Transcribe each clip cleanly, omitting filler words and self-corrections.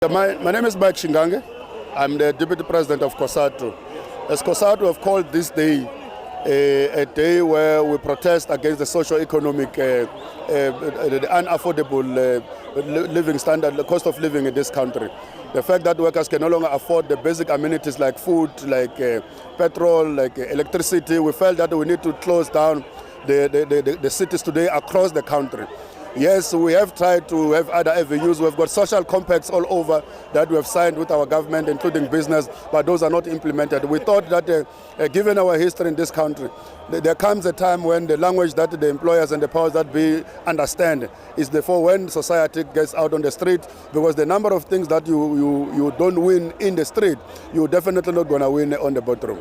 My name is Mike Shingange. I'm the Deputy President of COSATU. As COSATU have called this day a day where we protest against the socio-economic, the unaffordable living standard, the cost of living in this country. The fact that workers can no longer afford the basic amenities like food, like petrol, like electricity. We felt that we need to close down the cities today across the country. Yes, we have tried to have other avenues. We've got social compacts all over that we have signed with our government, including business, but those are not implemented. We thought that given our history in this country, there comes a time when the language that the employers and the powers that be understand is therefore when society gets out on the street, because the number of things that you don't win in the street, you're definitely not going to win on the bottom.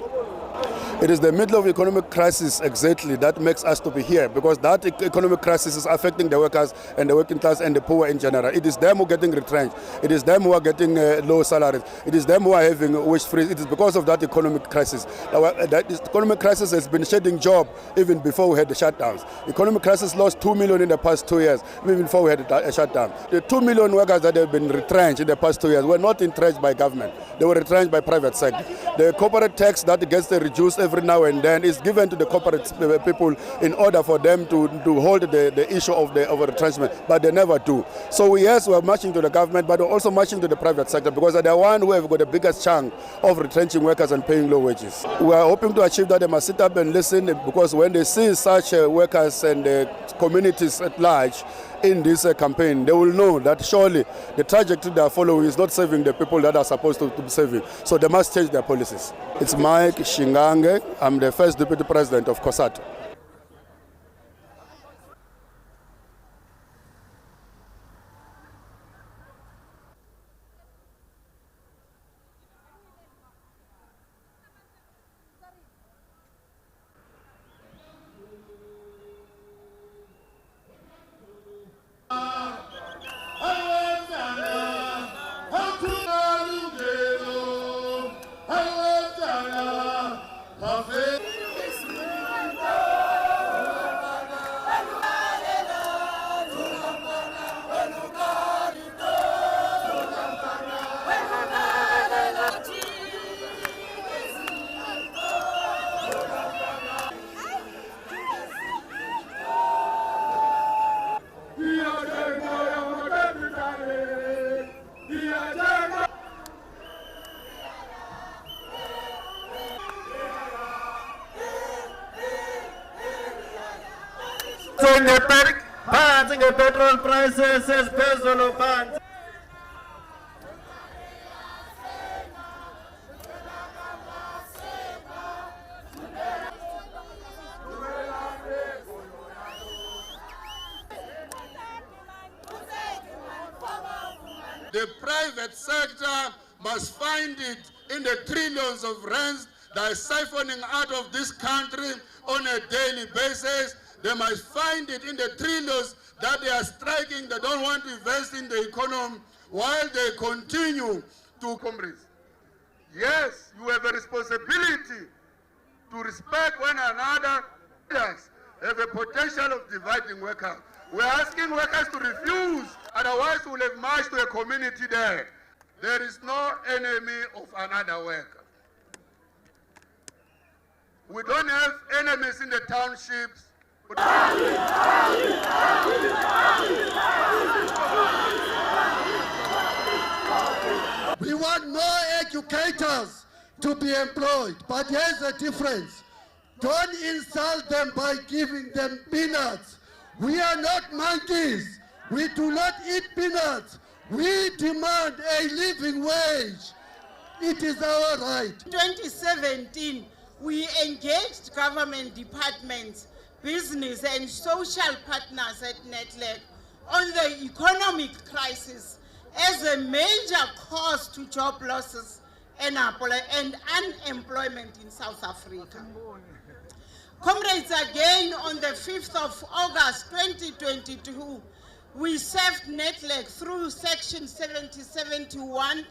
It is the middle of economic crisis exactly that makes us to be here, because that economic crisis is affecting the workers and the working class and the poor in general. It is them who are getting retrenched. It is them who are getting low salaries. It is them who are having wage freeze. It is because of that economic crisis. That economic crisis has been shedding jobs even before we had the shutdowns. Economic crisis lost 2 million in the past 2 years, even before we had a shutdown. The 2 million workers that have been retrenched in the past 2 years were not entrenched by government. They were retrenched by private sector. The corporate tax that gets reduced every now and then is given to the corporate people in order for them to hold the issue of retrenchment, but they never do. So yes, we are marching to the government, but we're also marching to the private sector, because they're the one who have got the biggest chunk of retrenching workers and paying low wages. We are hoping to achieve that they must sit up and listen, because when they see such workers and communities at large in this campaign, they will know that surely the trajectory they are following is not serving the people that are supposed to be serving. So they must change their policies. It's Mike Shingange. I'm the first Deputy President of COSATU. Petrol prices phezulu phansi. The private sector must find it in the trillions of rands that are siphoning out of this country on a daily basis. They must find it in the trillions that they are striking. They don't want to invest in the economy while they continue to comrades. Yes, you have a responsibility to respect one another. Have a potential of dividing workers. We're asking workers to refuse, otherwise we'll have marched to a community there. There is no enemy of another worker. We don't have enemies in the townships. We want more educators to be employed, but here's the difference. Don't insult them by giving them peanuts. We are not monkeys. We do not eat peanuts. We demand a living wage. It is our right. In 2017, we engaged government departments, business and social partners at Network on the economic crisis as a major cause to job losses and unemployment in South Africa. Comrades, again on the 5th of August 2022, we served Network through Section 7071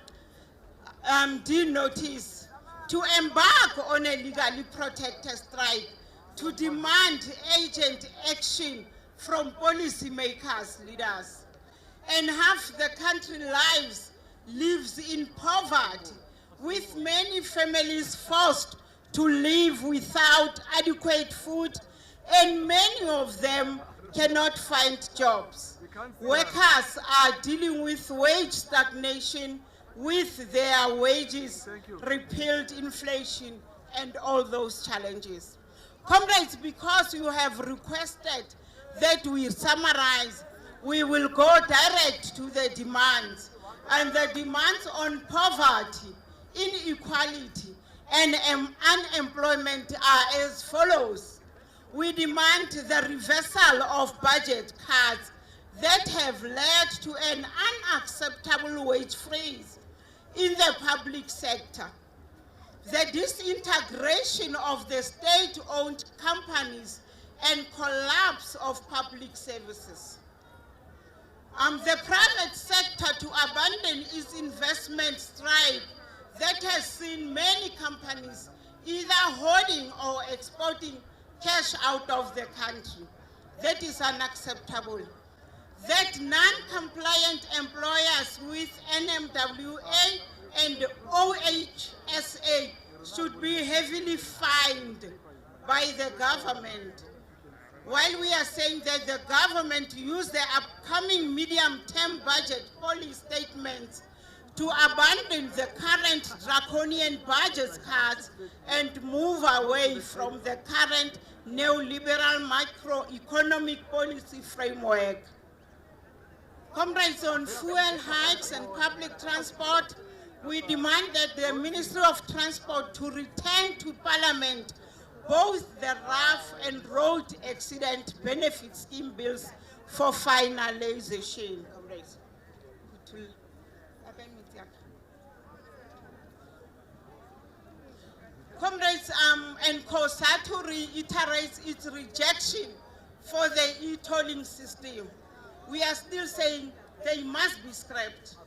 D notice to embark on a legally protected strike to demand urgent action from policymakers, leaders, and have the country lives lives in poverty, with many families forced to live without adequate food, and many of them cannot find jobs. Workers are dealing with wage stagnation, with their wages, repealed inflation, and all those challenges. Comrades, because you have requested that we summarize, we will go direct to the demands. And the demands on poverty, inequality, and unemployment are as follows. We demand the reversal of budget cuts that have led to an unacceptable wage freeze in the public sector, the disintegration of the state-owned companies, and collapse of public services. The private sector to abandon its investment strike that has seen many companies either holding or exporting cash out of the country. That is unacceptable. That non-compliant employers with NMWA and OHSA should be heavily fined by the government. While we are saying that the government use the upcoming medium-term budget policy statements to abandon the current draconian budget cuts and move away from the current neoliberal macroeconomic policy framework. Comrades, on fuel hikes and public transport, we demand that the Ministry of Transport to return to Parliament both the RAF and road accident benefit scheme bills for finalization. Comrades, and COSATU reiterates its rejection for the e-tolling system. We are still saying they must be scrapped.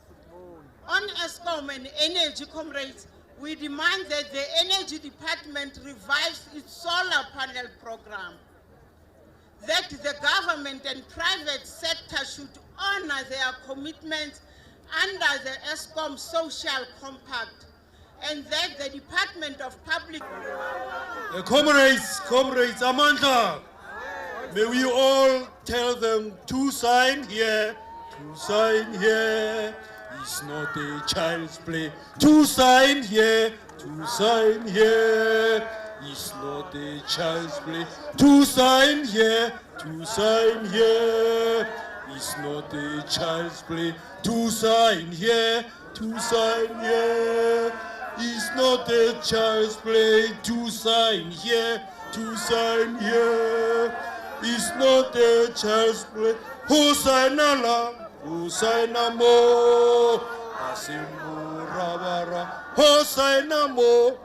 On ESCOM and energy, comrades, we demand that the Energy Department revives its solar panel program, that the government and private sector should honor their commitments under the ESCOM Social Compact, and that the Department of Public... Comrades, Amanda, may we all tell them to sign here, to sign here. It's not a child's play. To sign here, to sign here. It's not a child's play. To sign here, to sign here. It's not a child's play. To sign here, to sign here. It's not a child's play. To sign here, to sign here. It's not a child's play. Hosanna la. Hosanna mo, Asimu Rabara, Hosanna mo,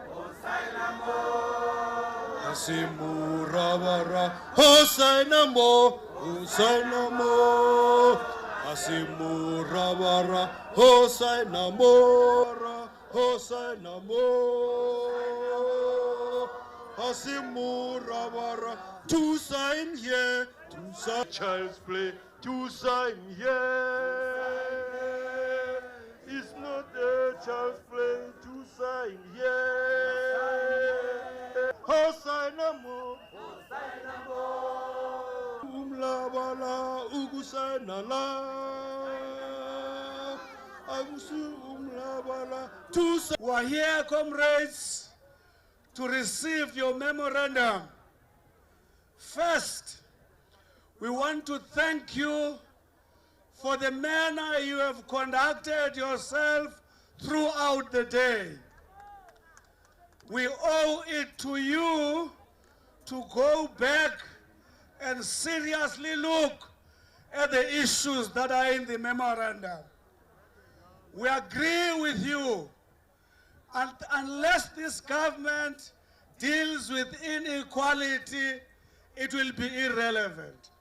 Asimu Rabara, Hosanna mo, Hosanna mo, Asimu Rabara, Hosanna mo, Hosanna mo, Asimu Rabara, to sign here, to sign child's play. To sign here, it's not a child's play. To sign here, Hosanna mo, umlabala ugusana la, agusu umlabala. To sign. We are here, comrades, to receive your memorandum. First, we want to thank you for the manner you have conducted yourself throughout the day. We owe it to you to go back and seriously look at the issues that are in the memorandum. We agree with you, and unless this government deals with inequality, it will be irrelevant.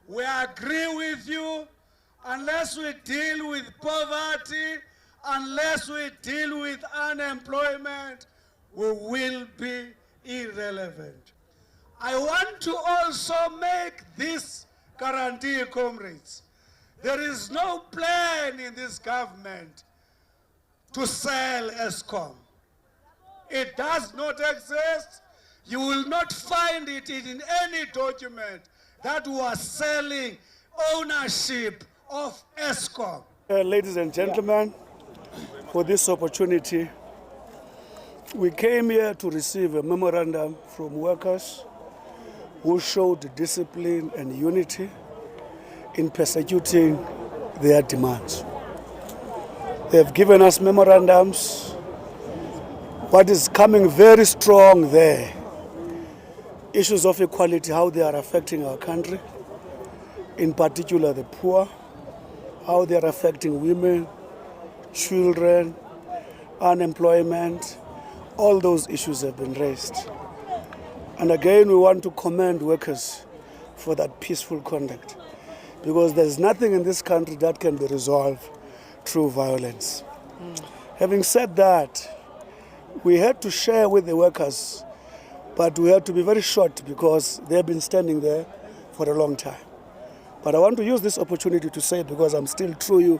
We agree with you, unless we deal with poverty, unless we deal with unemployment, we will be irrelevant. I want to also make this guarantee, comrades. There is no plan in this government to sell Eskom. It does not exist. You will not find it in any document that was selling ownership of Eskom. Ladies and gentlemen, for this opportunity, we came here to receive a memorandum from workers who showed discipline and unity in persecuting their demands. They have given us memorandums. What is coming very strong there, issues of equality, how they are affecting our country, in particular the poor, how they are affecting women, children, unemployment. All those issues have been raised. And again, we want to commend workers for that peaceful conduct, because there's nothing in this country that can be resolved through violence. Having said that, we had to share with the workers, but we had to be very short because they've been standing there for a long time. But I want to use this opportunity to say, because I'm still through you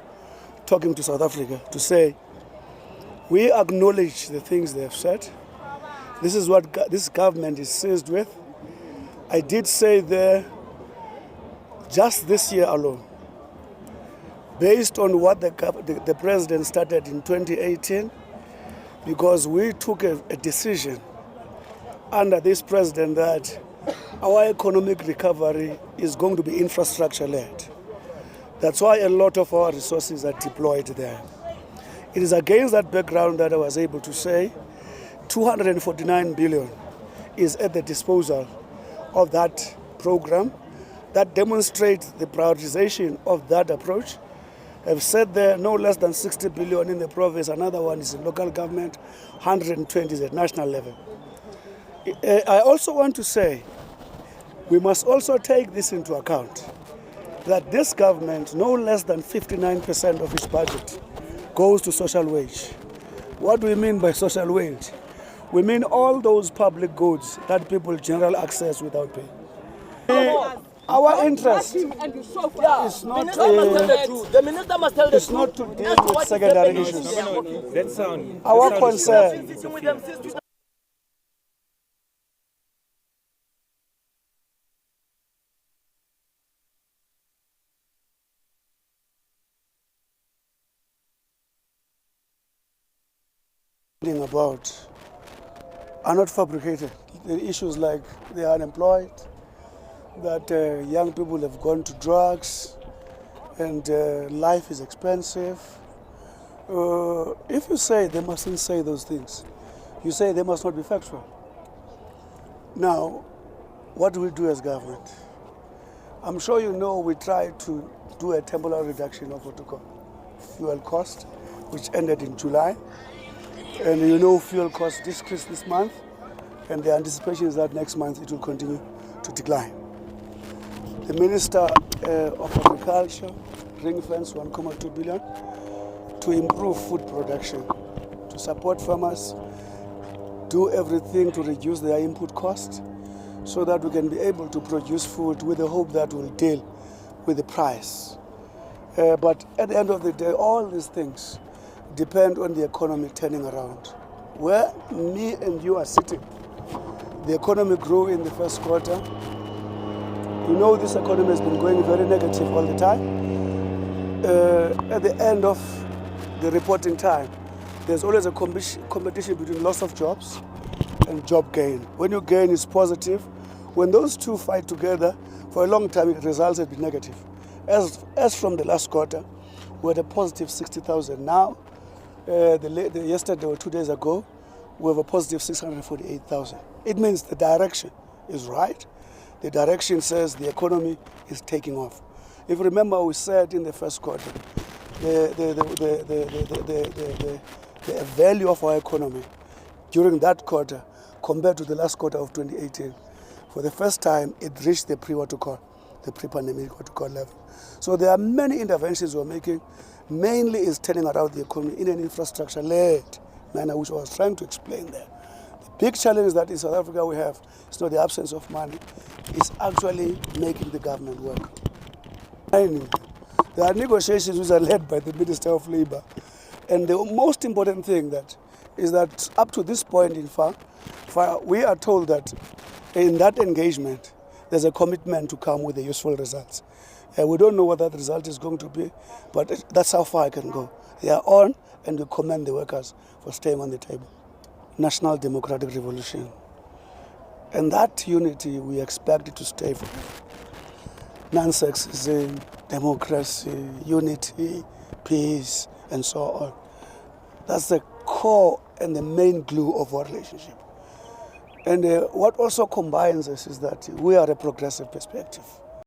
talking to South Africa, to say we acknowledge the things they have said. This is what this government is seized with. I did say there, just this year alone, based on what the president started in 2018, because we took a decision under this president that our economic recovery is going to be infrastructure-led. That's why a lot of our resources are deployed there. It is against that background that I was able to say 249 billion is at the disposal of that program. That demonstrates the prioritization of that approach. I've said there no less than 60 billion in the province, another one is in local government, 120 is at national level. I also want to say we must also take this into account, that this government, no less than 59% of its budget goes to social wage. What do we mean by social wage? We mean all those public goods that people generally access without pay. Our interest is not to deal with secondary issues. Our concern about are not fabricated. The issues like they are unemployed, that young people have gone to drugs, and life is expensive. If you say they mustn't say those things, you say they must not be factual. Now, what do we do as government? I'm sure you know we tried to do a temporary reduction of what we call fuel cost, which ended in July. And you know fuel costs decreased this month, and the anticipation is that next month it will continue to decline. The Minister of Agriculture ring-fenced 1.2 billion to improve food production, to support farmers, do everything to reduce their input costs so that we can be able to produce food with the hope that we'll deal with the price. But at the end of the day, all these things depend on the economy turning around. Where me and you are sitting, the economy grew in the first quarter. You know this economy has been going very negative all the time. At the end of the reporting time, there's always a competition between loss of jobs and job gain. When you gain, it's positive. When those two fight together, for a long time, it results in negative. As from the last quarter, we had a positive 60,000. Now, yesterday or 2 days ago, we have a positive 648,000. It means the direction is right. The direction says the economy is taking off. If you remember, we said in the first quarter, the value of our economy during that quarter compared to the last quarter of 2018, for the first time, it reached the pre-pandemic level. So there are many interventions we're making. Mainly is turning around the economy in an infrastructure-led manner, which I was trying to explain there. The big challenge that in South Africa we have is not the absence of money, it's actually making the government work. There are negotiations which are led by the Minister of Labour And the most important thing is that up to this point, in fact, we are told that in that engagement, there's a commitment to come with the useful results. We don't know what that result is going to be, but that's how far I can go. They are on, and we commend the workers for staying on the table. National Democratic Revolution. And that unity, we expect it to stay forever. Non-sexism, democracy, unity, peace, and so on. That's the core and the main glue of our relationship. And what also combines us is that we are a progressive perspective.